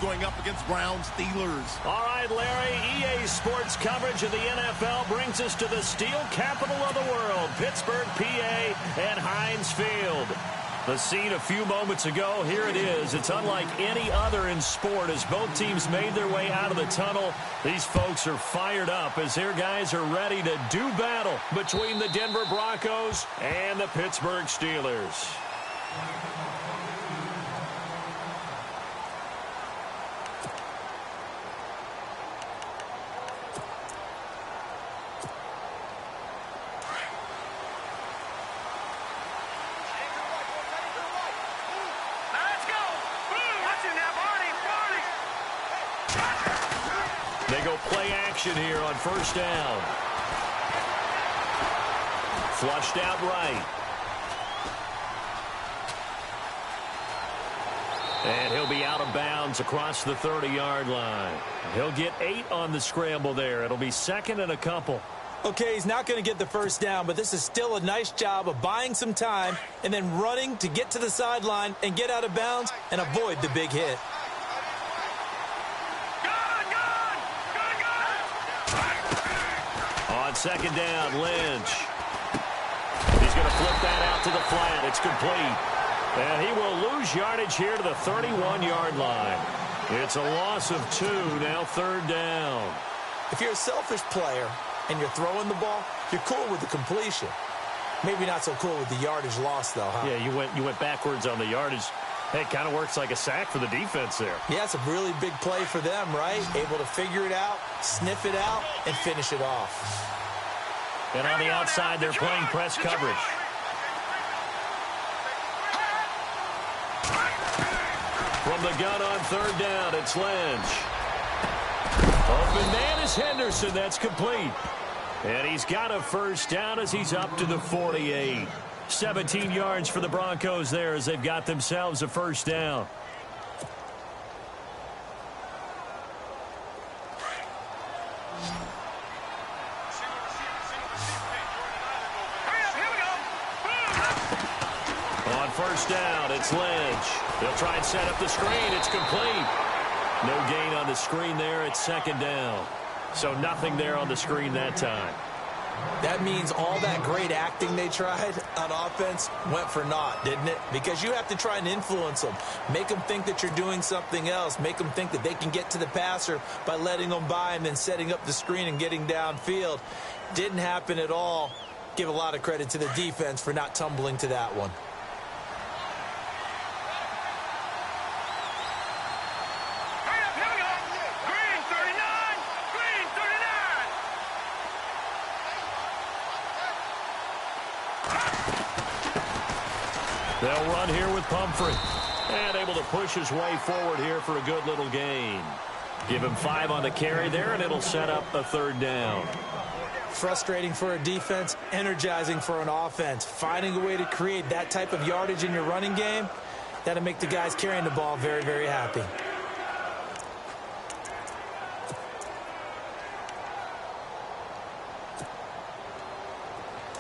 going up against Browns Steelers. All right, Larry, EA Sports coverage of the NFL brings us to the steel capital of the world, Pittsburgh, PA, and Heinz Field. The scene a few moments ago, here it is. It's unlike any other in sport as both teams made their way out of the tunnel. These folks are fired up as their guys are ready to do battle between the Denver Broncos and the Pittsburgh Steelers. They go play action here on first down. Flushed out right. And he'll be out of bounds across the 30-yard line. He'll get 8 on the scramble there. It'll be second and a couple. Okay, he's not going to get the first down, but this is still a nice job of buying some time and then running to get to the sideline and get out of bounds and avoid the big hit. On second down, Lynch. He's going to flip that out to the flat. It's complete. And he will lose yardage here to the 31-yard line. It's a loss of 2, now third down. If you're a selfish player and you're throwing the ball, you're cool with the completion. Maybe not so cool with the yardage loss, though, huh? Yeah, you went backwards on the yardage. Hey, it kind of works like a sack for the defense there. Yeah, it's a really big play for them, right? Able to figure it out, sniff it out, and finish it off. And on the outside, they're playing press coverage. From the gun on third down, it's Lynch. Open man is Henderson. That's complete. And he's got a first down as he's up to the 48. 17 yards for the Broncos there as they've got themselves a first down. On first down, it's Lynch. They'll try and set up the screen. It's complete. No gain on the screen there. It's second down. So nothing there on the screen that time. That means all that great acting they tried on offense went for naught, didn't it? Because you have to try and influence them. Make them think that you're doing something else. Make them think that they can get to the passer by letting them by and then setting up the screen and getting downfield. Didn't happen at all. Give a lot of credit to the defense for not tumbling to that one. They'll run here with Pumphrey. And able to push his way forward here for a good little gain. Give him 5 on the carry there, and it'll set up a third down. Frustrating for a defense, energizing for an offense. Finding a way to create that type of yardage in your running game, that'll make the guys carrying the ball very, very happy.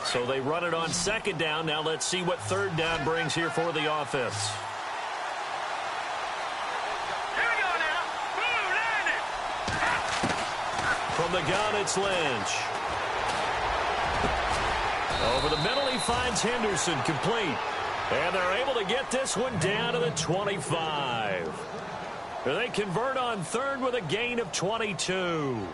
So they run it on second down. Now let's see what third down brings here for the offense. Here we go now. Boom, landed. From the gun, it's Lynch. Over the middle, he finds Henderson, complete. And they're able to get this one down to the 25. They convert on third with a gain of 22.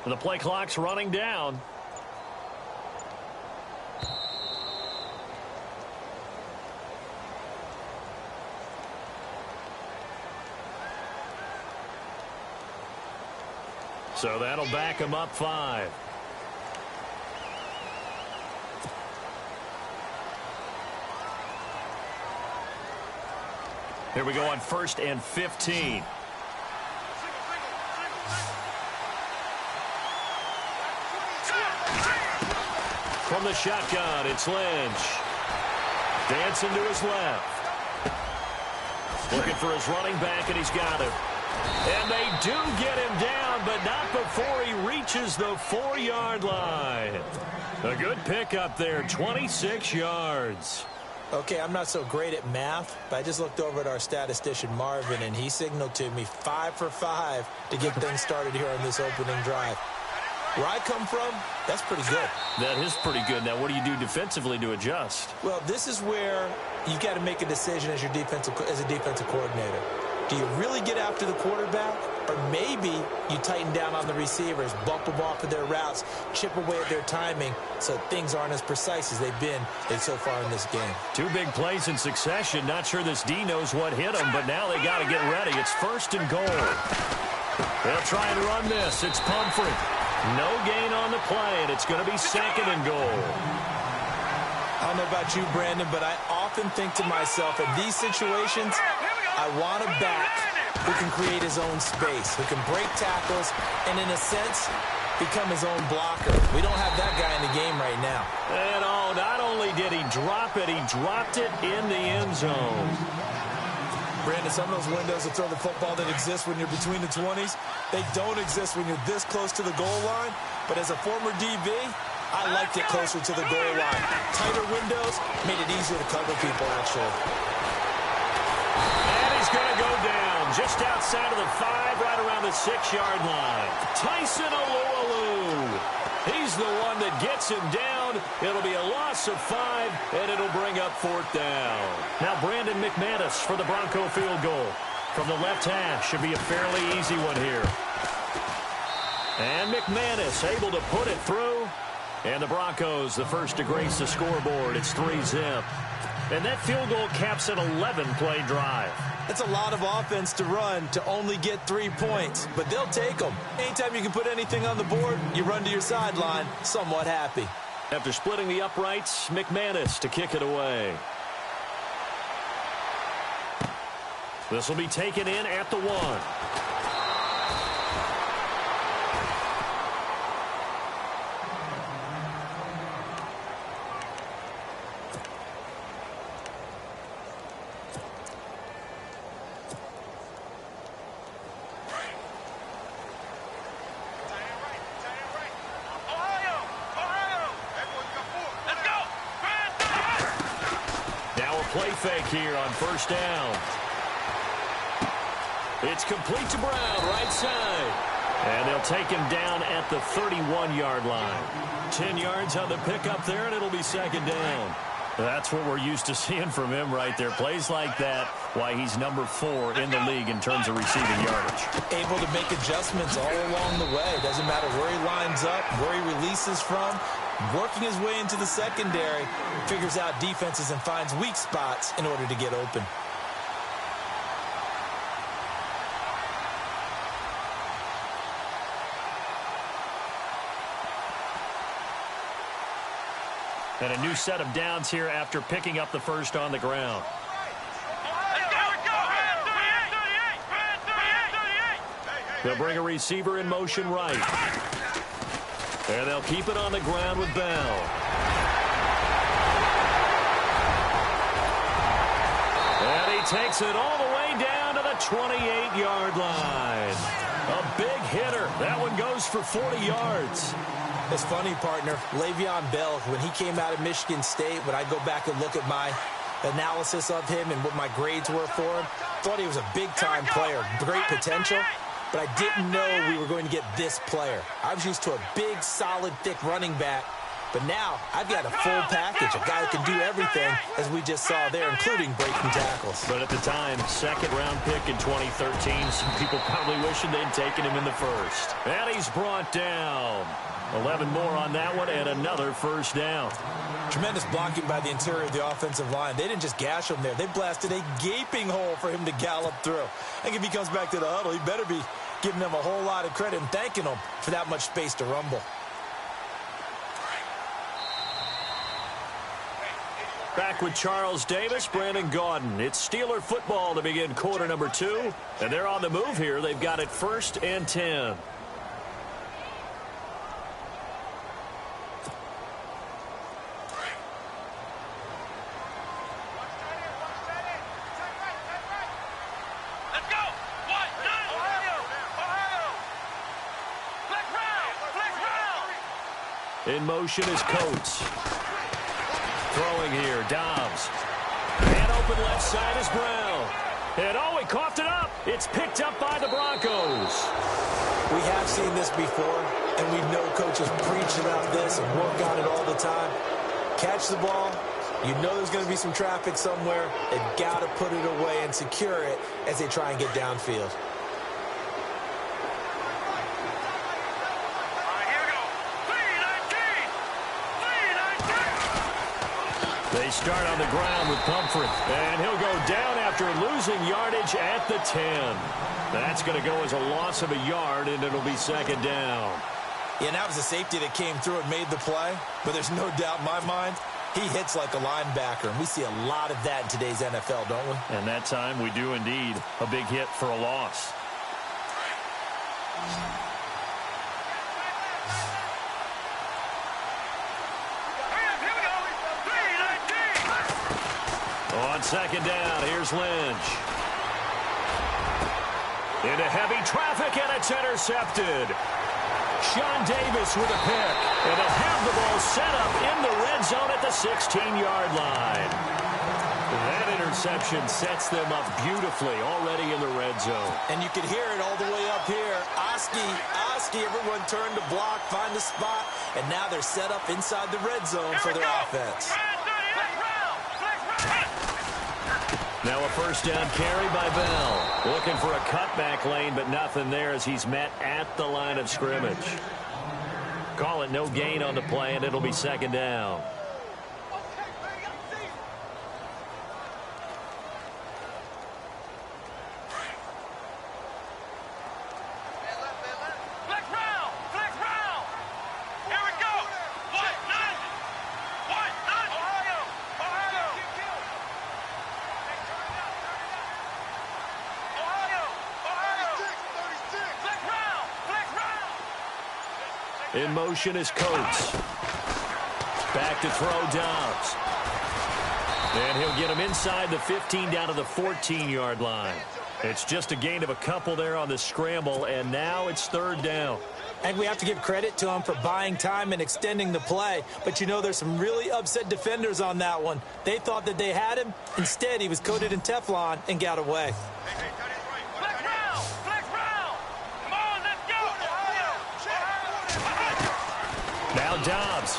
The play clock's running down. So that'll back him up 5. Here we go on 1st and 15. From the shotgun, it's Lynch. Dancing to his left. Looking for his running back, and he's got him. And they do get him down, but not before he reaches the 4-yard line. A good pickup there, 26 yards. Okay, I'm not so great at math, but I just looked over at our statistician, Marvin, and he signaled to me 5 for 5 to get things started here on this opening drive. Where I come from, that's pretty good. That is pretty good. Now, what do you do defensively to adjust? Well, this is where you've got to make a decision as a defensive coordinator. Do you really get after the quarterback? Or maybe you tighten down on the receivers, bump them off of their routes, chip away at their timing so things aren't as precise as they've been so far in this game. 2 big plays in succession. Not sure this D knows what hit them, but now they got to get ready. It's 1st and goal. They'll try and run this. It's Pumphrey. No gain on the play, and it's going to be 2nd and goal. I don't know about you, Brandon, but I often think to myself, in these situations, I want a back who can create his own space, who can break tackles, and in a sense, become his own blocker. We don't have that guy in the game right now. And not only did he drop it, he dropped it in the end zone. Brandon, some of those windows that throw the football that exist when you're between the 20s, they don't exist when you're this close to the goal line. But as a former DB, I liked it closer to the goal line. Tighter windows made it easier to cover people, actually. And he's going to go down just outside of the 5, right around the 6-yard line. Tyson Alualu. He's the one that gets him down. It'll be a loss of 5, and it'll bring up 4th down. Now Brandon McManus for the Bronco field goal. From the left hash, should be a fairly easy one here. And McManus able to put it through. And the Broncos, the first to grace the scoreboard. It's 3-zip. And that field goal caps an 11-play drive. That's a lot of offense to run to only get 3 points, but they'll take them. Anytime you can put anything on the board, you run to your sideline somewhat happy. After splitting the uprights, McManus to kick it away. This will be taken in at the 1. Play fake here on 1st down. It's complete to Brown, right side. And they'll take him down at the 31-yard line. 10 yards on the pickup there, and it'll be 2nd down. That's what we're used to seeing from him right there. Plays like that, why he's number 4 in the league in terms of receiving yardage. Able to make adjustments all along the way. Doesn't matter where he lines up, where he releases from. Working his way into the secondary, figures out defenses and finds weak spots in order to get open. And a new set of downs here after picking up the 1st on the ground. They'll bring a receiver in motion right. And they'll keep it on the ground with Bell. And he takes it all the way down to the 28-yard line. A big hitter. That one goes for 40 yards. It's funny, partner. Le'Veon Bell, when he came out of Michigan State, when I go back and look at my analysis of him and what my grades were for him, thought he was a big-time player, great potential. But I didn't know we were going to get this player. I was used to a big, solid, thick running back. But now I've got a full package, a guy who can do everything, as we just saw there, including breaking tackles. But at the time, 2nd-round pick in 2013, some people probably wishing they'd taken him in the 1st. And he's brought down. 11 more on that one, and another 1st down. Tremendous blocking by the interior of the offensive line. They didn't just gash him there. They blasted a gaping hole for him to gallop through. I think if he comes back to the huddle, he better be giving them a whole lot of credit and thanking them for that much space to rumble. Back with Charles Davis, Brandon Gaudin. It's Steeler football to begin quarter number 2. And they're on the move here. They've got it 1st and 10. In motion is Coates. Throwing here, Dobbs. And open left side is Brown. And oh, he coughed it up. It's picked up by the Broncos. We have seen this before, and we know coaches preach about this and work on it all the time. Catch the ball. You know there's going to be some traffic somewhere. They've got to put it away and secure it as they try and get downfield. They start on the ground with Pumphrey, and he'll go down after losing yardage at the 10. That's going to go as a loss of a yard, and it'll be second down. Yeah, that was a safety that came through and made the play, but there's no doubt in my mind he hits like a linebacker, and we see a lot of that in today's NFL, don't we? And that time we do indeed. A big hit for a loss. On second down, here's Lynch. Into heavy traffic, and it's intercepted. Sean Davis with a pick. And they'll have the ball set up in the red zone at the 16-yard line. That interception sets them up beautifully already in the red zone. And you can hear it all the way up here. Oski, everyone turned to block, find a spot, and now they're set up inside the red zone for their offense. Now a first down carry by Bell. Looking for a cutback lane, but nothing there as he's met at the line of scrimmage. Call it no gain on the play, and it'll be second down. In motion is Coates. Back to throw Dobbs. And he'll get him inside the 15 down to the 14-yard line. It's just a gain of a couple there on the scramble, and now it's third down. And we have to give credit to him for buying time and extending the play. But you know there's some really upset defenders on that one. They thought that they had him. Instead, he was coated in Teflon and got away. Now Dobbs.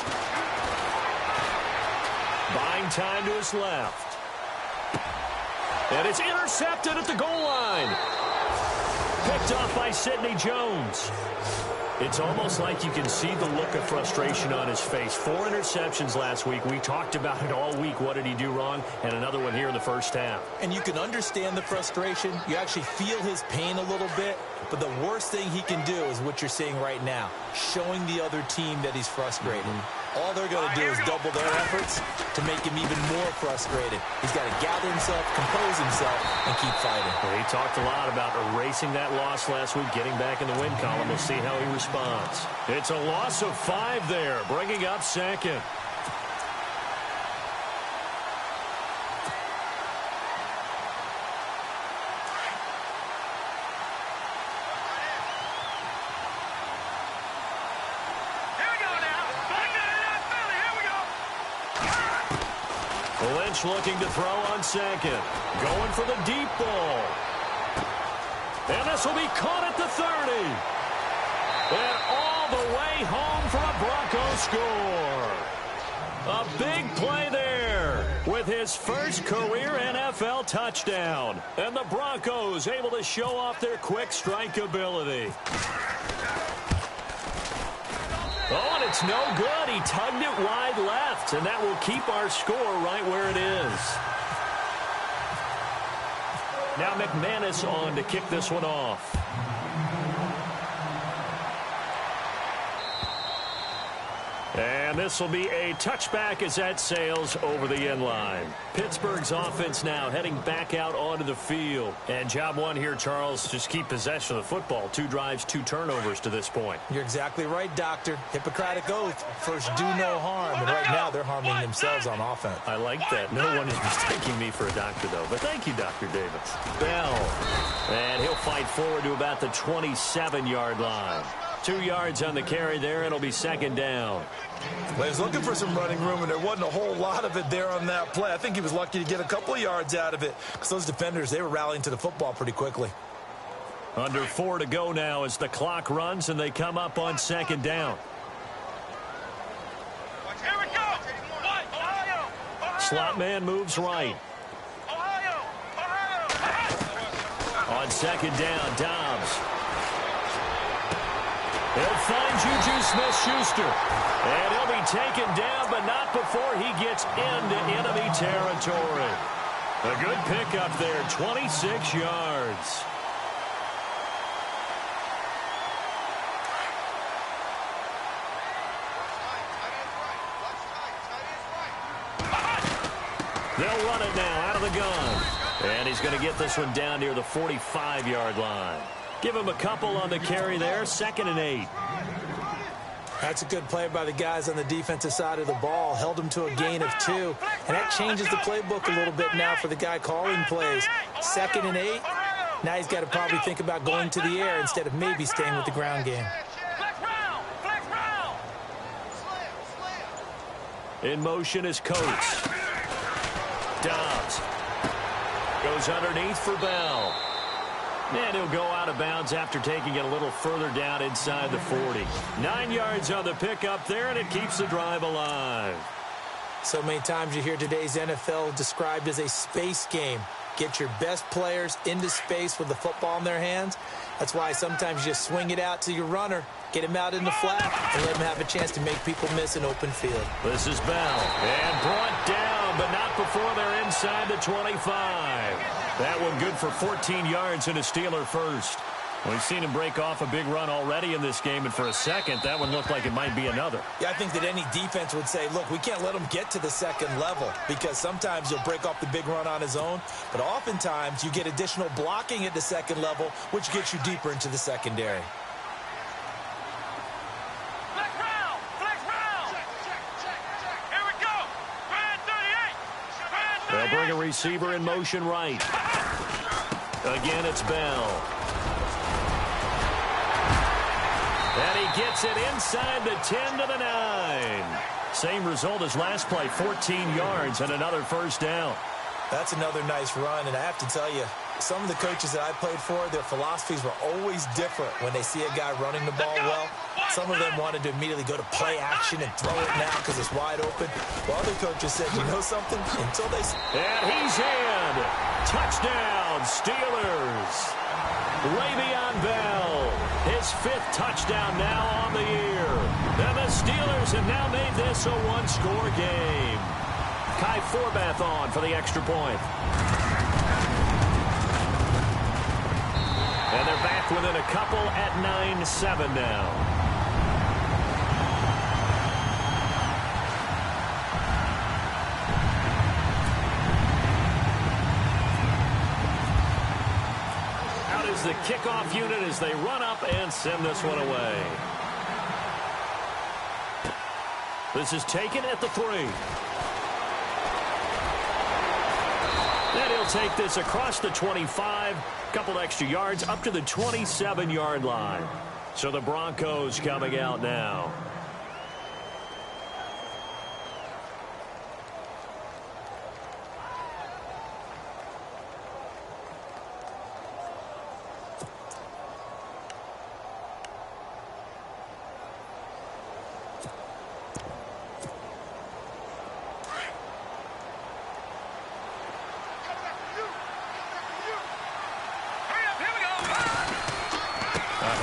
Buying time to his left. And it's intercepted at the goal line. Picked off by Sidney Jones. It's almost like you can see the look of frustration on his face. 4 interceptions last week. We talked about it all week. What did he do wrong? And another one here in the first half. And you can understand the frustration. You actually feel his pain a little bit. But the worst thing he can do is what you're seeing right now, showing the other team that he's frustrated. All they're going to do is double their efforts to make him even more frustrated. He's got to gather himself, compose himself, and keep fighting. Well, he talked a lot about erasing that loss last week, getting back in the win column. We'll see how he responds. It's a loss of 5 there, bringing up second. Lynch looking to throw on second. Going for the deep ball. And this will be caught at the 30. And all the way home for a Bronco score. A big play there with his first career NFL touchdown. And the Broncos able to show off their quick strike ability. Oh, and it's no good. He tugged it wide left, and that will keep our score right where it is. Now McManus on to kick this one off. And this will be a touchback as that sails over the end line. Pittsburgh's offense now heading back out onto the field. And job one here, Charles, just keep possession of the football. 2 drives, 2 turnovers to this point. You're exactly right, Doctor. Hippocratic oath. First, do no harm. And right now, they're harming themselves on offense. I like that. No one is mistaking me for a doctor, though. But thank you, Dr. Davis. Bell. And he'll fight forward to about the 27-yard line. 2 yards on the carry there. It'll be second down. Well, he was looking for some running room, and there wasn't a whole lot of it there on that play. I think he was lucky to get a couple of yards out of it because those defenders, they were rallying to the football pretty quickly. Under 4 to go now as the clock runs, and they come up on second down. Here we go. Ohio. Slot man moves right. Ohio. On second down, Dobbs. He'll find Juju Smith-Schuster. And he'll be taken down, but not before he gets into enemy territory. A good pickup there, 26 yards. They'll run it now out of the gun. And he's going to get this one down near the 45-yard line. Give him a couple on the carry there, 2nd and 8. That's a good play by the guys on the defensive side of the ball. Held him to a gain of 2. And that changes the playbook a little bit now for the guy calling plays. 2nd and 8. Now he's got to probably think about going to the air instead of maybe staying with the ground game. In motion is Coates. Dobbs goes underneath for Bell. And he'll go out of bounds after taking it a little further down inside the 40. 9 yards on the pickup there, and it keeps the drive alive. So many times you hear today's NFL described as a space game. Get your best players into space with the football in their hands. That's why sometimes you swing it out to your runner, get him out in the flat, and let him have a chance to make people miss an open field. This is Bell. And brought down, but not before they're inside the 25. That one good for 14 yards and a Steeler first. We've seen him break off a big run already in this game, and for a second, that one looked like it might be another. Yeah, I think that any defense would say, look, we can't let him get to the second level because sometimes he'll break off the big run on his own, but oftentimes you get additional blocking at the second level, which gets you deeper into the secondary. Here we go. They'll bring a receiver in motion right. Again, it's Bell. And he gets it inside the 10 to the 9. Same result as last play, 14 yards and another first down. That's another nice run, and I have to tell you, some of the coaches that I played for, their philosophies were always different when they see a guy running the ball well. Some of them wanted to immediately go to play action and throw it now because it's wide open. While other coaches said, you know something? Until they... And he's in. Touchdown, Steelers. Le'Veon Bell, his 5th touchdown now on the year. And the Steelers have now made this a one-score game. Kai Forbath on for the extra point. And they're back within a couple at 9-7 now. The kickoff unit as they run up and send this one away. This is taken at the 3. Then he'll take this across the 25, couple extra yards up to the 27-yard line. So the Broncos coming out now.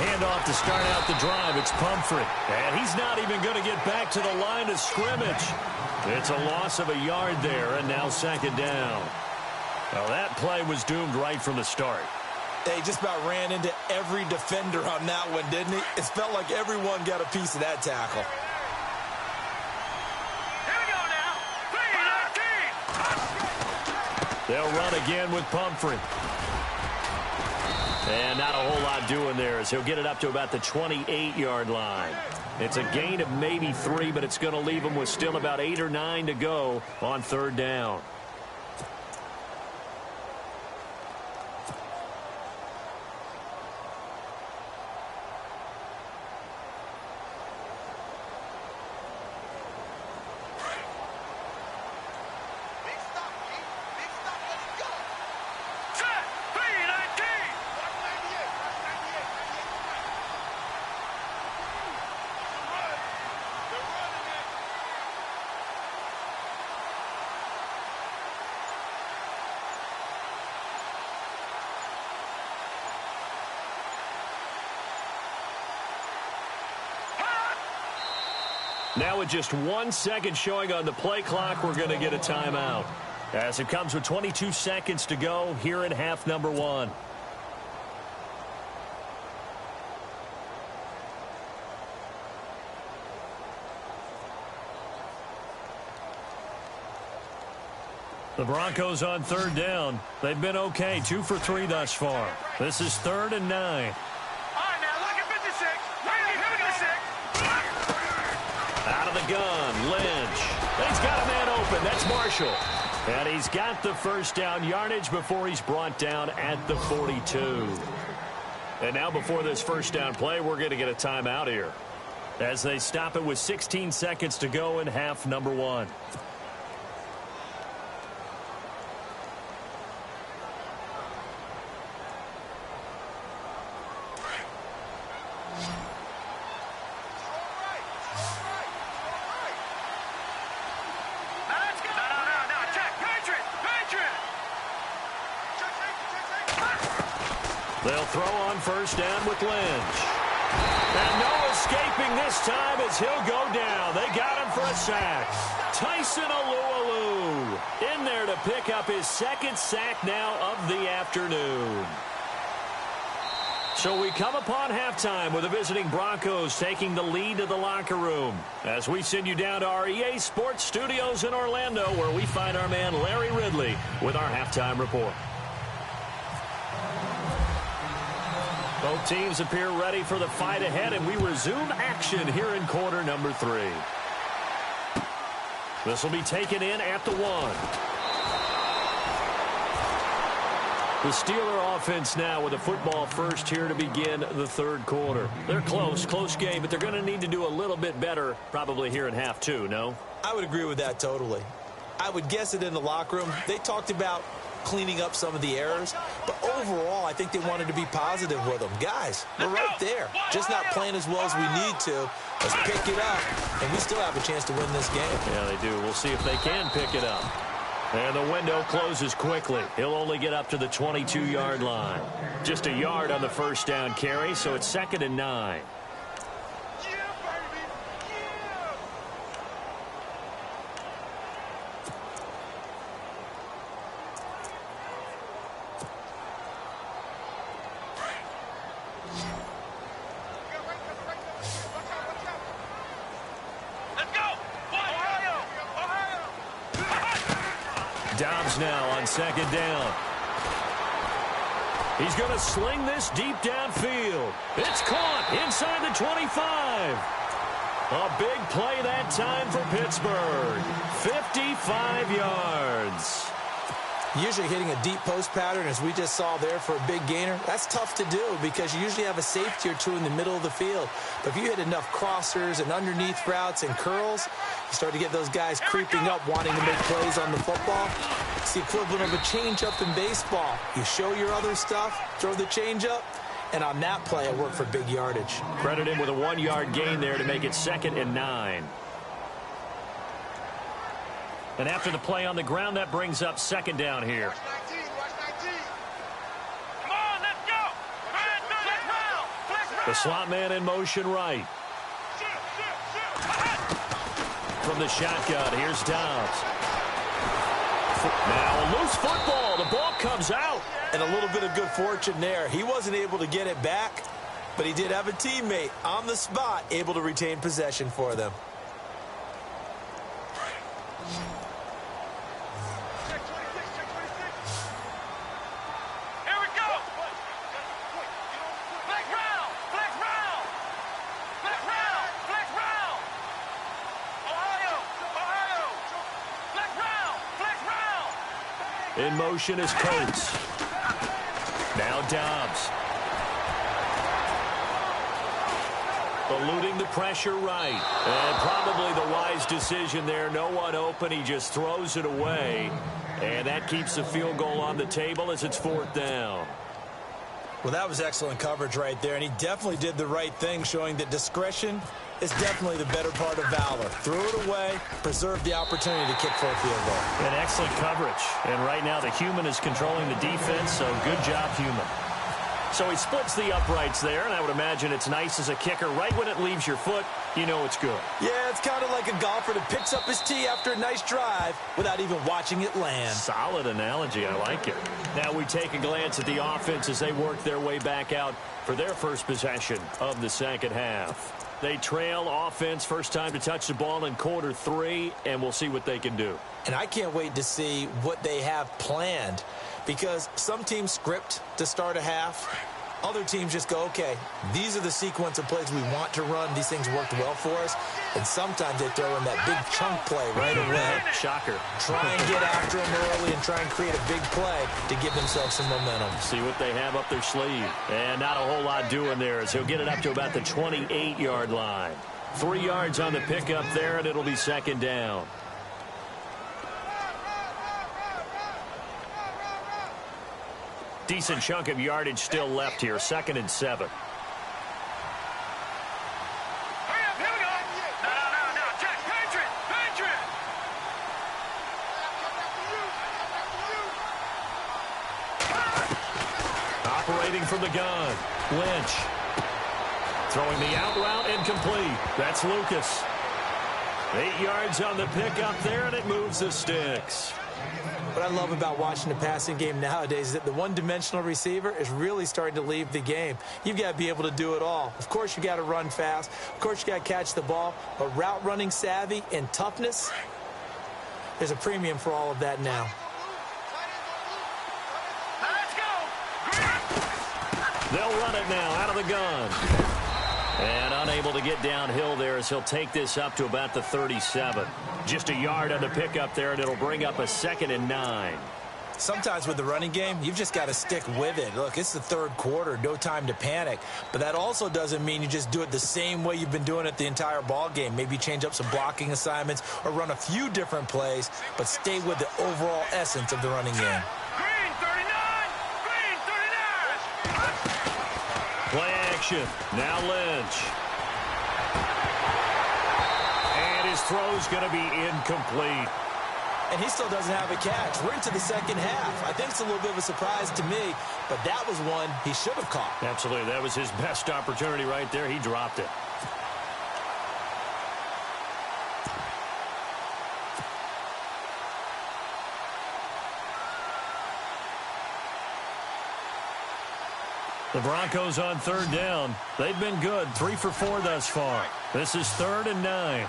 Handoff to start out the drive. It's Pumphrey. And he's not even going to get back to the line of scrimmage. It's a loss of a yard there, and now second down. Well, that play was doomed right from the start. They just about ran into every defender on that one, didn't he? It felt like everyone got a piece of that tackle. Here we go now. They'll run again with Pumphrey. And not a whole lot doing there as he'll get it up to about the 28-yard line. It's a gain of maybe 3, but it's going to leave him with still about 8 or 9 to go on third down. Now with just 1 second showing on the play clock, we're going to get a timeout. As it comes with 22 seconds to go here in half number 1. The Broncos on third down. They've been okay, 2 for 3 thus far. This is 3rd and 9. All right, now look at 56. Out of the gun, Lynch. He's got a man open. That's Marshall. And he's got the first down yardage before he's brought down at the 42. And now before this first down play, we're going to get a timeout here, as they stop it with 16 seconds to go in half number 1. They'll throw on first down with Lynch. And no escaping this time as he'll go down. They got him for a sack. Tyson Alualu in there to pick up his 2nd sack now of the afternoon. So we come upon halftime with the visiting Broncos taking the lead to the locker room, as we send you down to our EA Sports Studios in Orlando, where we find our man Larry Ridley with our halftime report. Both teams appear ready for the fight ahead, and we resume action here in quarter number 3. This will be taken in at the 1. The Steeler offense now with a football first here to begin the 3rd quarter. They're close game, but they're going to need to do a little bit better probably here in half 2, no? I would agree with that totally. I would guess it in the locker room. They talked about cleaning up some of the errors, but overall I think they wanted to be positive with them. Guys, we're right there, just not playing as well as we need to. Let's pick it up, and we still have a chance to win this game. Yeah, they do. We'll see if they can pick it up. And the window closes quickly. He'll only get up to the 22-yard line. Just a yard on the first down carry, so it's 2nd and 9. Dobbs now on 2nd down. He's going to sling this deep downfield. It's caught inside the 25. A big play that time for Pittsburgh. 55 yards. Usually hitting a deep post pattern, as we just saw there, for a big gainer, that's tough to do because you usually have a safety or two in the middle of the field. But if you hit enough crossers and underneath routes and curls, you start to get those guys creeping up, wanting to make plays on the football. It's the equivalent of a changeup in baseball. You show your other stuff, throw the changeup, and on that play, it worked for big yardage. Credit him with a 1-yard gain there to make it 2nd and 9. And after the play on the ground, that brings up 2nd down here. Watch 19, watch 19. Come on, let's go. Flex round. The slot man in motion right. From the shotgun, here's Dobbs. Now a loose football. The ball comes out. And a little bit of good fortune there. He wasn't able to get it back, but he did have a teammate on the spot able to retain possession for them. In motion is Coates. Now Dobbs. Eluding the pressure right. And probably the wise decision there. No one open. He just throws it away. And that keeps the field goal on the table as it's 4th down. Well, that was excellent coverage right there. And he definitely did the right thing, showing that discretion is definitely the better part of valor. Threw it away, preserved the opportunity to kick for a field goal. And excellent coverage. And right now the human is controlling the defense, so good job, human. So he splits the uprights there, and I would imagine it's nice as a kicker. Right when it leaves your foot, you know it's good. Yeah, it's kind of like a golfer that picks up his tee after a nice drive without even watching it land. Solid analogy. I like it. Now we take a glance at the offense as they work their way back out for their first possession of the second half. They trail offense, first time to touch the ball in quarter 3, and we'll see what they can do. And I can't wait to see what they have planned, because some teams script to start a half. Other teams just go, okay, these are the sequence of plays we want to run. These things worked well for us. And sometimes they throw in that big chunk play right away. Shocker. Try and get after them early and try and create a big play to give themselves some momentum. See what they have up their sleeve. And not a whole lot doing there, as he'll get it up to about the 28-yard line. 3 yards on the pickup there, and it'll be second down. Decent chunk of yardage still left here. 2nd and 7. Hurry up, here we go. No, Jack, Patriot. Operating from the gun. Lynch. Throwing the out route, incomplete. That's Lucas. 8 yards on the pickup there, and it moves the sticks. What I love about watching the passing game nowadays is that the one-dimensional receiver is really starting to leave the game. You've got to be able to do it all. Of course, you got to run fast. Of course, you got to catch the ball. But route running savvy and toughness, there's a premium for all of that now. They'll run it now out of the gun. And unable to get downhill there as he'll take this up to about the 37. Just a yard on the pickup there, and it'll bring up a 2nd and 9. Sometimes with the running game, you've just got to stick with it. Look, it's the third quarter, no time to panic. But that also doesn't mean you just do it the same way you've been doing it the entire ball game. Maybe change up some blocking assignments or run a few different plays, but stay with the overall essence of the running game. Green 39. Play action. Now Lynch. And his throw's going to be incomplete. And he still doesn't have a catch. We're into the second half. I think it's a little bit of a surprise to me, but that was one he should have caught. Absolutely. That was his best opportunity right there. He dropped it. The Broncos on 3rd down. They've been good. 3 for 4 thus far. This is 3rd and 9.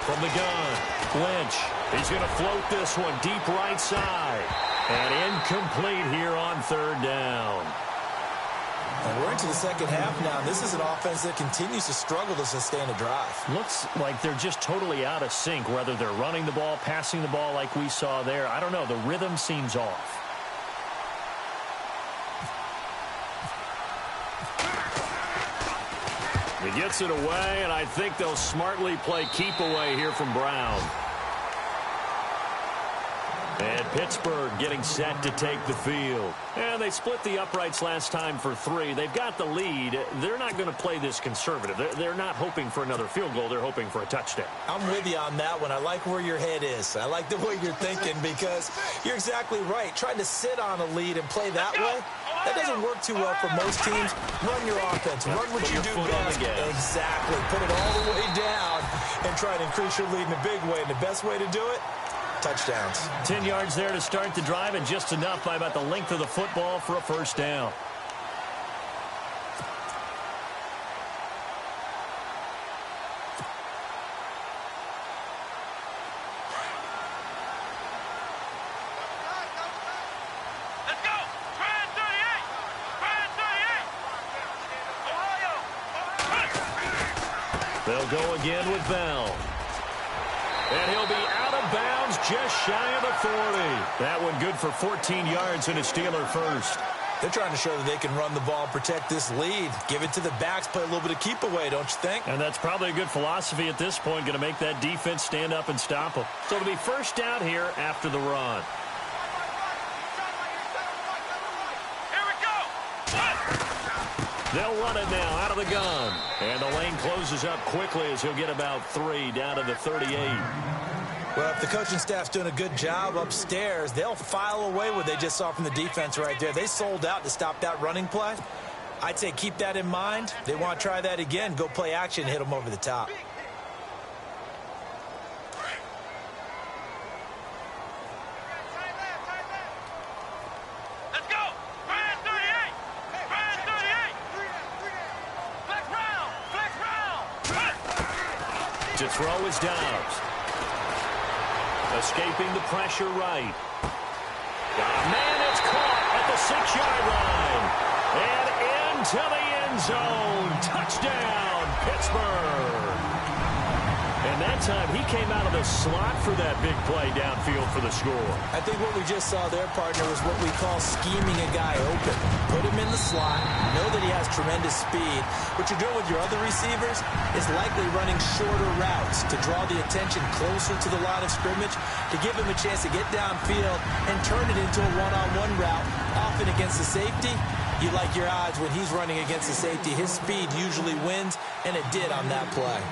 From the gun, Lynch. He's going to float this one deep right side. And incomplete here on 3rd down. And we're into the second half now. This is an offense that continues to struggle to sustain a drive. Looks like they're just totally out of sync, whether they're running the ball, passing the ball like we saw there. I don't know. The rhythm seems off. He gets it away, and I think they'll smartly play keep away here from Brown. And Pittsburgh getting set to take the field. And they split the uprights last time for 3. They've got the lead. They're not going to play this conservative. They're not hoping for another field goal. They're hoping for a touchdown. I'm with you on that one. I like where your head is. I like the way you're thinking, because you're exactly right. Trying to sit on a lead and play that way, that doesn't work too well for most teams. Run your offense. Run what you do best. Exactly. Put it all the way down and try to increase your lead in a big way. And the best way to do it, touchdowns. 10 yards there to start the drive, and just enough by about the length of the football for a first down. Let's go. Brand 38. Ohio. They'll go again with Bell. And he'll be out of bounds just shy of the 40. That one good for 14 yards and a Steeler first. They're trying to show that they can run the ball and protect this lead. Give it to the backs, play a little bit of keep away, don't you think? And that's probably a good philosophy at this point, going to make that defense stand up and stop them. So it'll be first down here after the run. Here we go. They'll run it now out of the gun. And the lane closes up quickly as he'll get about 3 down to the 38. Well, if the coaching staff's doing a good job upstairs, they'll file away what they just saw from the defense right there. They sold out to stop that running play. I'd say keep that in mind. They want to try that again. Go play action, hit them over the top. Let's go. Brand 38. Brand 38. Flex round. Flex round. To throw is Dobbs. Escaping the pressure right. Man, it's caught at the 6-yard line. And into the end zone. Touchdown, Pittsburgh. And that time he came out of the slot for that big play downfield for the score. I think what we just saw there, partner, was what we call scheming a guy open. Put him in the slot, know that he has tremendous speed. What you're doing with your other receivers is likely running shorter routes to draw the attention closer to the line of scrimmage, to give him a chance to get downfield and turn it into a one-on-one route, often against the safety. You like your odds when he's running against the safety. His speed usually wins, and it did on that play.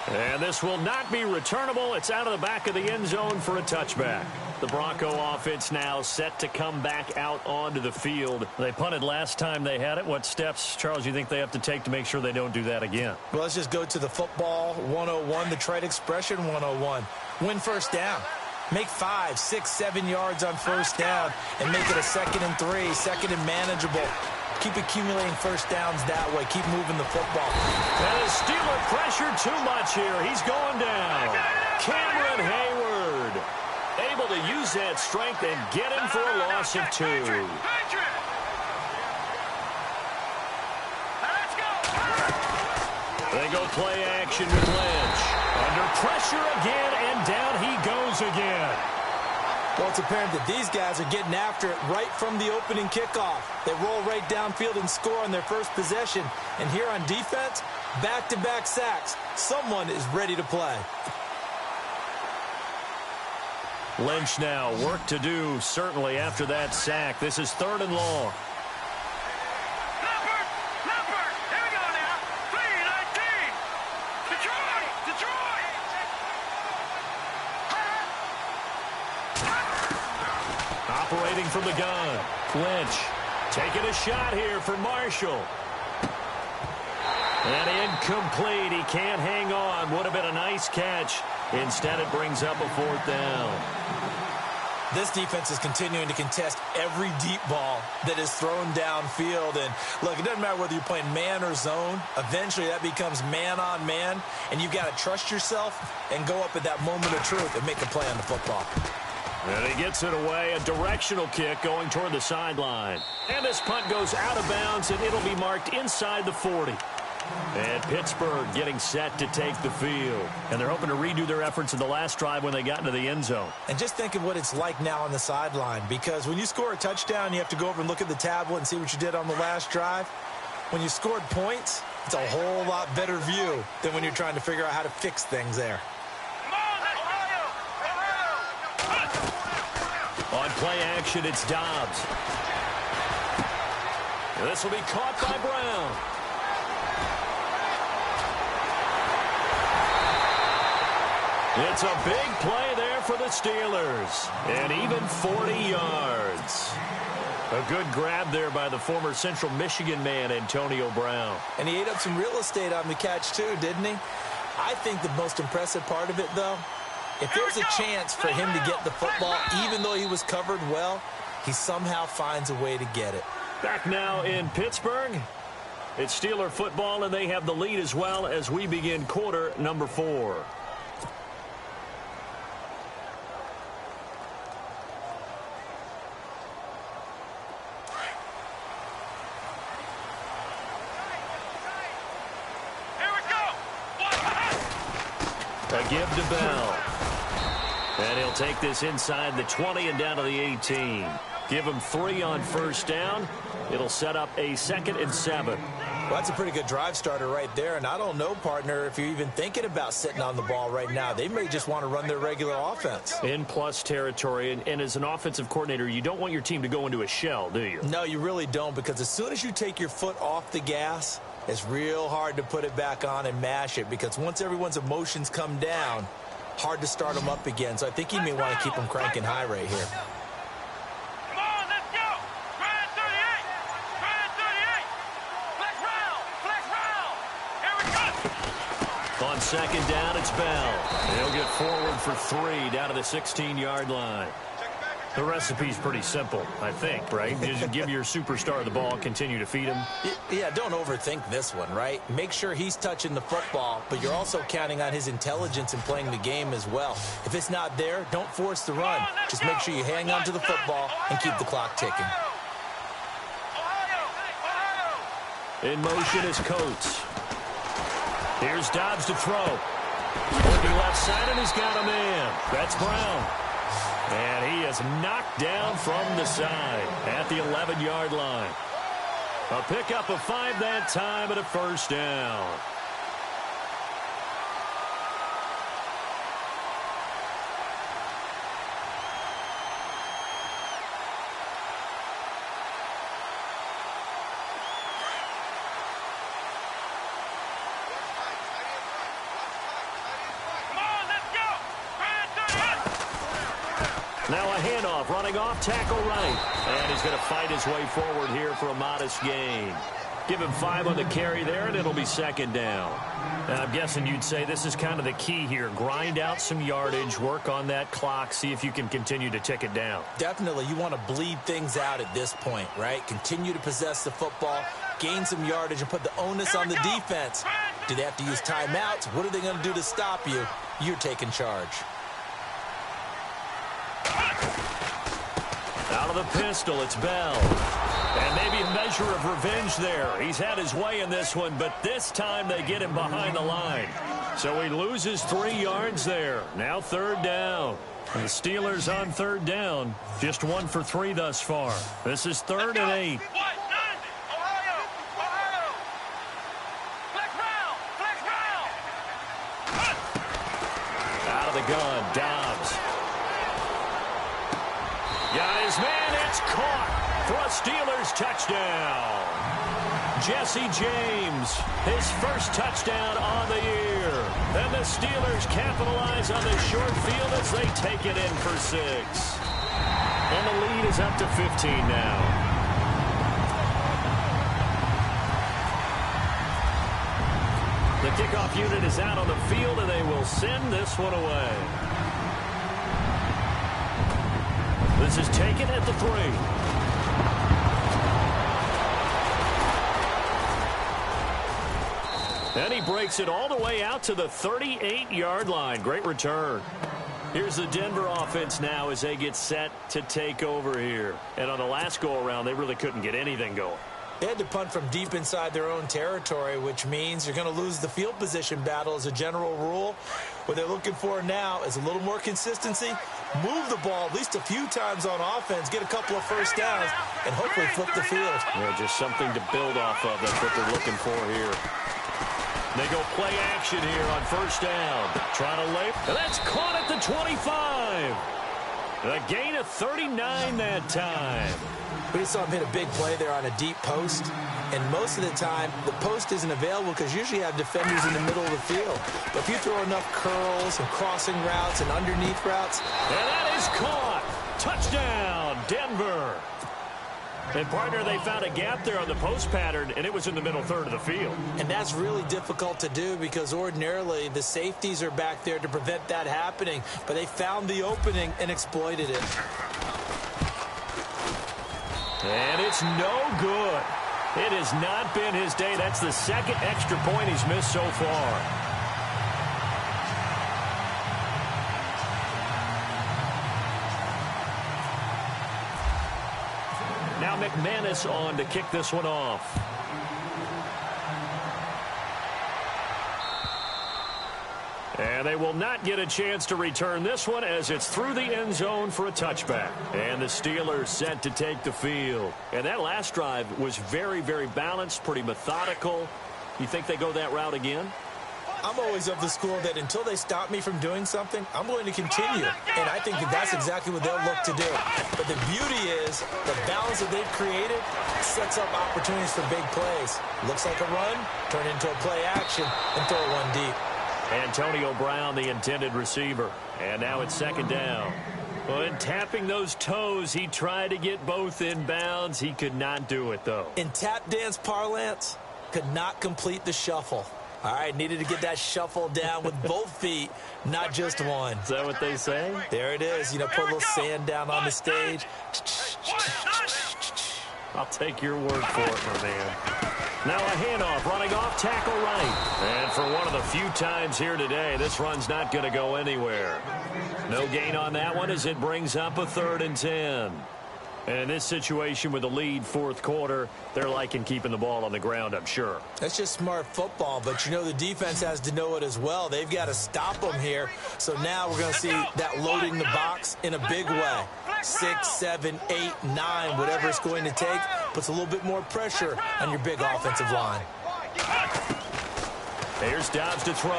And this will not be returnable. It's out of the back of the end zone for a touchback. The Bronco offense now set to come back out onto the field. They punted last time they had it. What steps, Charles, you think they have to take to make sure they don't do that again? Well, let's just go to the football 101, the trade expression 101. Win first down. Make 5, 6, 7 yards on first down and make it a 2nd and 3, 2nd and manageable. Keep accumulating first downs that way. Keep moving the football. And the Steeler pressure too much here. He's going down. Cameron Hayward able to use that strength and get him for a loss of 2. They go play action with Lynch. Under pressure again, and down he goes again. Well, it's apparent that these guys are getting after it right from the opening kickoff. They roll right downfield and score on their first possession. And here on defense, back-to-back sacks. Someone is ready to play. Lynch now, work to do, certainly after that sack. This is 3rd and long. Here we go now. 3-19. Detroit. Operating from the gun. Lynch taking a shot here for Marshall. And incomplete. He can't hang on. Would have been a nice catch. Instead, it brings up a 4th down. This defense is continuing to contest every deep ball that is thrown downfield. And, look, it doesn't matter whether you're playing man or zone. Eventually, that becomes man-on-man. And you've got to trust yourself and go up at that moment of truth and make a play on the football. And he gets it away. A directional kick going toward the sideline. And this punt goes out of bounds, and it'll be marked inside the 40. And Pittsburgh getting set to take the field. And they're hoping to redo their efforts in the last drive when they got into the end zone. And just think of what it's like now on the sideline. Because when you score a touchdown, you have to go over and look at the tablet and see what you did on the last drive. When you scored points, it's a whole lot better view than when you're trying to figure out how to fix things there. On play action, it's Dobbs. This will be caught by Brown. It's a big play there for the Steelers. And even 40 yards. A good grab there by the former Central Michigan man, Antonio Brown. And he ate up some real estate on the catch, too, didn't he? I think the most impressive part of it, though, if there's a chance for him to get the football, even though he was covered well, he somehow finds a way to get it. Back now in Pittsburgh. It's Steeler football, and they have the lead as well as we begin quarter number 4. A give to Bell. And he'll take this inside the 20 and down to the 18. Give him 3 on first down. It'll set up a 2nd and 7. Well, that's a pretty good drive starter right there. And I don't know, partner, if you're even thinking about sitting on the ball right now. They may just want to run their regular offense. In plus territory. And as an offensive coordinator, you don't want your team to go into a shell, do you? No, you really don't, because as soon as you take your foot off the gas, It's real hard to put it back on and mash it because once everyone's emotions come down, hard to start them up again. So I think he may want to keep them cranking high right here. Come on, let's go. Grind 38. Grind 38. Flex round. Flex round. Here we go. On second down, it's Bell. He'll get forward for 3 down to the 16-yard line. The recipe's pretty simple, I think, right? You just give your superstar the ball, continue to feed him. Yeah, don't overthink this one, right? Make sure he's touching the football, but you're also counting on his intelligence in playing the game as well. If it's not there, don't force the run. Just make sure you hang on to the football and keep the clock ticking. In motion is Coates. Here's Dobbs to throw. Looking left side, and he's got a man. That's Brown. And he is knocked down from the side at the 11-yard line. A pickup of 5 that time and a first down. Now a handoff, running off, tackle right. And he's going to fight his way forward here for a modest gain. Give him 5 on the carry there, and it'll be second down. And I'm guessing you'd say this is kind of the key here. Grind out some yardage, work on that clock, see if you can continue to tick it down. Definitely, you want to bleed things out at this point, right? Continue to possess the football, gain some yardage, and put the onus on the defense. Do they have to use timeouts? What are they going to do to stop you? You're taking charge. Out of the pistol, it's Bell. And maybe a measure of revenge there. He's had his way in this one, but this time they get him behind the line. So he loses 3 yards there. Now third down. And the Steelers on third down. Just 1 for 3 thus far. This is 3rd and 8. Out of the gun, Dobbs. Guys, man, it's caught for a Steelers touchdown. Jesse James, his first touchdown on the year. And the Steelers capitalize on the short field as they take it in for 6. And the lead is up to 15 now. The kickoff unit is out on the field, and they will send this one away. This is taken at the 3. And he breaks it all the way out to the 38-yard line. Great return. Here's the Denver offense now as they get set to take over here. And on the last go-around, they really couldn't get anything going. They had to punt from deep inside their own territory, which means you're going to lose the field position battle as a general rule. What they're looking for now is a little more consistency, move the ball at least a few times on offense, get a couple of first downs, and hopefully flip the field. Yeah, just something to build off of. That's what they're looking for here. They go play action here on first down. Trying to lay, and that's caught at the 25. A gain of 39 that time. We just saw him hit a big play there on a deep post. And most of the time, the post isn't available because usually you have defenders in the middle of the field. But if you throw enough curls and crossing routes and underneath routes. And that is caught. Touchdown, Denver. And, partner, they found a gap there on the post pattern, and it was in the middle third of the field. And that's really difficult to do because ordinarily the safeties are back there to prevent that happening. But they found the opening and exploited it. And it's no good. It has not been his day. That's the second extra point he's missed so far. Now McManus on to kick this one off. And they will not get a chance to return this one as it's through the end zone for a touchback. And the Steelers set to take the field. And that last drive was very, very balanced, pretty methodical. You think they go that route again? I'm always of the school that until they stop me from doing something, I'm going to continue. And I think that that's exactly what they'll look to do. But the beauty is the balance that they've created sets up opportunities for big plays. Looks like a run, turn into a play action, and throw one deep. Antonio Brown, the intended receiver. And now it's second down. Well, in tapping those toes, he tried to get both in bounds. He could not do it, though. In tap dance parlance, could not complete the shuffle. All right, needed to get that shuffle down with both feet, not just one. Is that what they say? There it is. You know, put a little sand down on the stage. I'll take your word for it, my man. Now a handoff, running off, tackle right. And for one of the few times here today, this run's not going to go anywhere. No gain on that one as it brings up a 3rd and 10. And in this situation with the lead fourth quarter, they're liking keeping the ball on the ground, I'm sure. That's just smart football, but you know the defense has to know it as well. They've got to stop them here. So now we're going to see that loading the box in a big way. 6, 7, 8, 9, whatever it's going to take, puts a little bit more pressure on your big offensive line. Here's Dobbs to throw.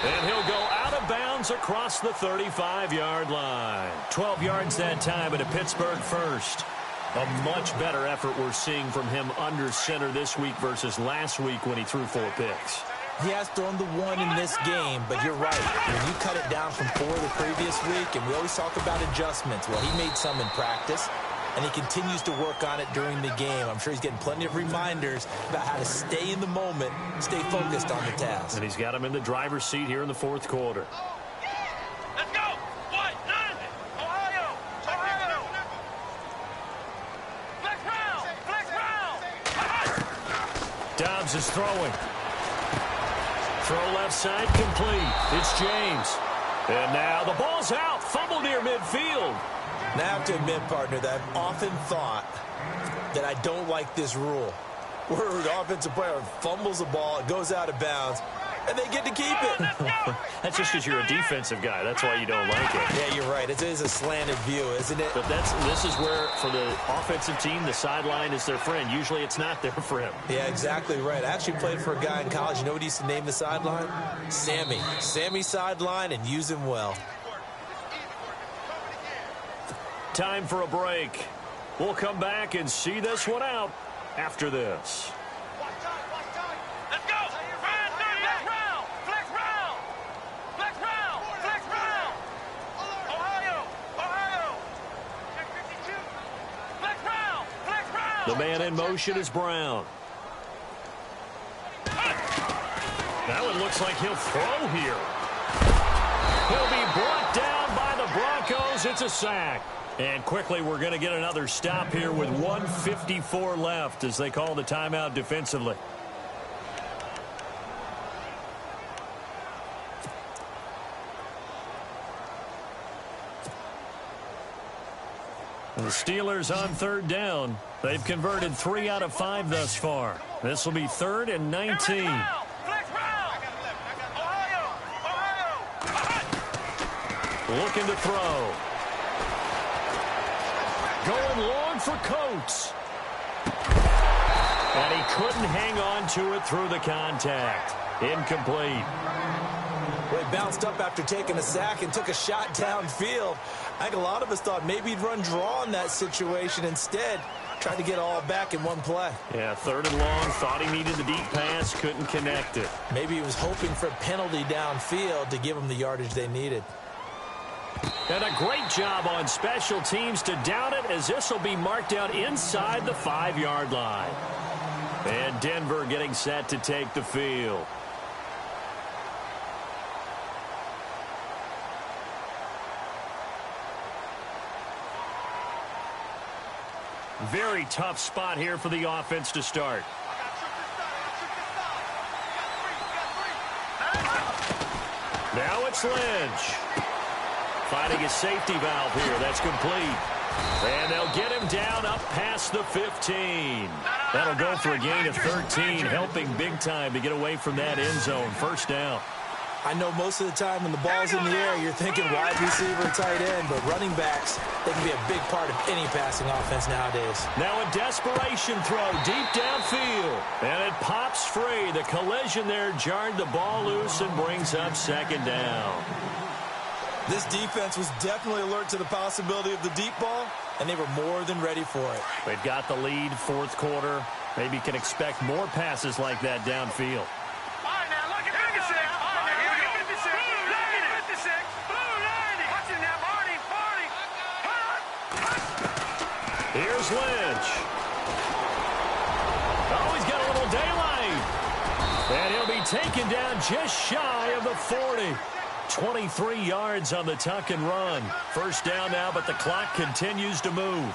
And he'll go out of bounds across the 35-yard line. 12 yards that time, and a Pittsburgh first. A much better effort we're seeing from him under center this week versus last week when he threw 4 picks. He has thrown the 1 in this game, but you're right. When you cut it down from 4 the previous week, and we always talk about adjustments. Well, he made some in practice, and he continues to work on it during the game. I'm sure he's getting plenty of reminders about how to stay in the moment, stay focused on the task. And he's got him in the driver's seat here in the fourth quarter. Let's go. What? Ohio. Ohio. Flex round. Flex round. Dobbs is throwing. Throw left side complete. It's James. And now the ball's out. Fumble near midfield. Now I have to admit, partner, that I've often thought that I don't like this rule. Where an offensive player fumbles the ball, it goes out of bounds, and they get to keep it. That's just because you're a defensive guy. That's why you don't like it. Yeah, you're right. It is a slanted view, isn't it? But this is where, for the offensive team, the sideline is their friend. Usually it's not their friend. Yeah, exactly right. I actually played for a guy in college. You know what he used to name the sideline? Sammy. Sammy sideline, and use him well. Time for a break. We'll come back and see this one out after this. Let's go. Flex round. Flex round. Flex round. Flex round. Ohio. Ohio. Check 52. Flex round. Flex round. The man in motion is Brown. That one looks like he'll throw here. He'll be brought down by the Broncos. It's a sack. And quickly, we're going to get another stop here with 1:54 left as they call the timeout defensively. The Steelers on 3rd down. They've converted 3 out of 5 thus far. This will be 3rd and 19. Flex round. Ohio. Ohio. Looking to throw. Going long for Coates. And he couldn't hang on to it through the contact. Incomplete. Well, he bounced up after taking a sack and took a shot downfield. I think a lot of us thought maybe he'd run draw in that situation. Instead, tried to get all back in one play. Yeah, 3rd and long. Thought he needed the deep pass. Couldn't connect it. Maybe he was hoping for a penalty downfield to give him the yardage they needed. And a great job on special teams to down it, as this will be marked out inside the 5-yard line. And Denver getting set to take the field. Very tough spot here for the offense to start. Now it's Lynch. Finding a safety valve here. That's complete. And they'll get him down up past the 15. That'll go for a gain of 13, helping big time to get away from that end zone. First down. I know most of the time when the ball's in the air, you're thinking wide receiver, tight end, but running backs, they can be a big part of any passing offense nowadays. Now a desperation throw deep downfield, and it pops free. The collision there jarred the ball loose and brings up second down. This defense was definitely alert to the possibility of the deep ball, and they were more than ready for it. They've got the lead, fourth quarter. Maybe can expect more passes like that downfield. Here's Lynch. Oh, he's got a little daylight. And he'll be taken down just shy of the 40. 23 yards on the tuck and run. First down now, but the clock continues to move.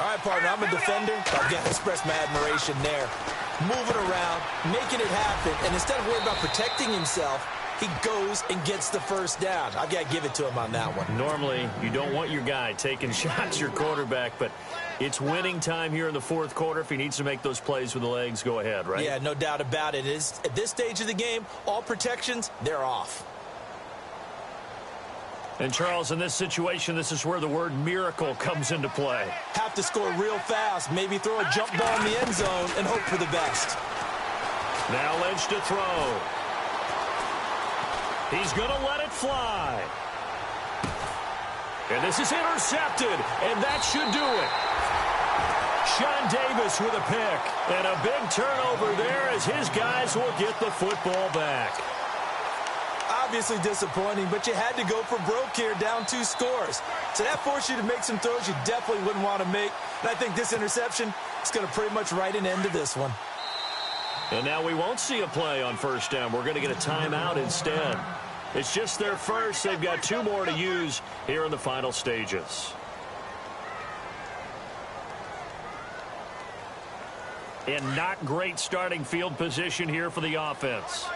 All right, partner, I'm a defender. I'll get express my admiration there. Moving around, making it happen, and instead of worrying about protecting himself, he goes and gets the first down. I've got to give it to him on that one. Normally, you don't want your guy taking shots, your quarterback, but it's winning time here in the fourth quarter. If he needs to make those plays with the legs, go ahead, right? Yeah, no doubt about it. At this stage of the game, all protections, they're off. And, Charles, in this situation, this is where the word miracle comes into play. Have to score real fast, maybe throw a jump ball in the end zone and hope for the best. Now Lynch to throw. He's going to let it fly. And this is intercepted, and that should do it. Sean Davis with a pick. And a big turnover there as his guys will get the football back. Obviously disappointing, but you had to go for broke here, down 2 scores. So that forced you to make some throws you definitely wouldn't want to make. And I think this interception is going to pretty much write an end to this one. And now we won't see a play on first down. We're going to get a timeout instead. It's just their first. They've got 2 more to use here in the final stages. And not great starting field position here for the offense.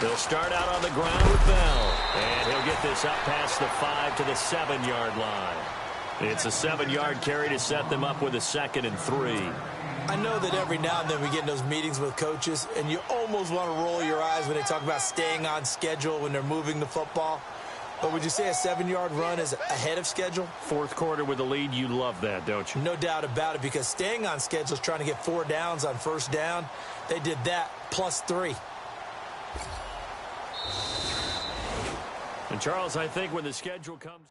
They'll start out on the ground with Bell. And he'll get this up past the 5 to the 7-yard line. It's a 7-yard carry to set them up with a 2nd and 3. I know that every now and then we get in those meetings with coaches, and you almost want to roll your eyes when they talk about staying on schedule when they're moving the football. But would you say a 7-yard run is ahead of schedule? Fourth quarter with the lead, you love that, don't you? No doubt about it, because staying on schedule is trying to get 4 downs on first down. They did that plus 3. And, Charles, I think when the schedule comes...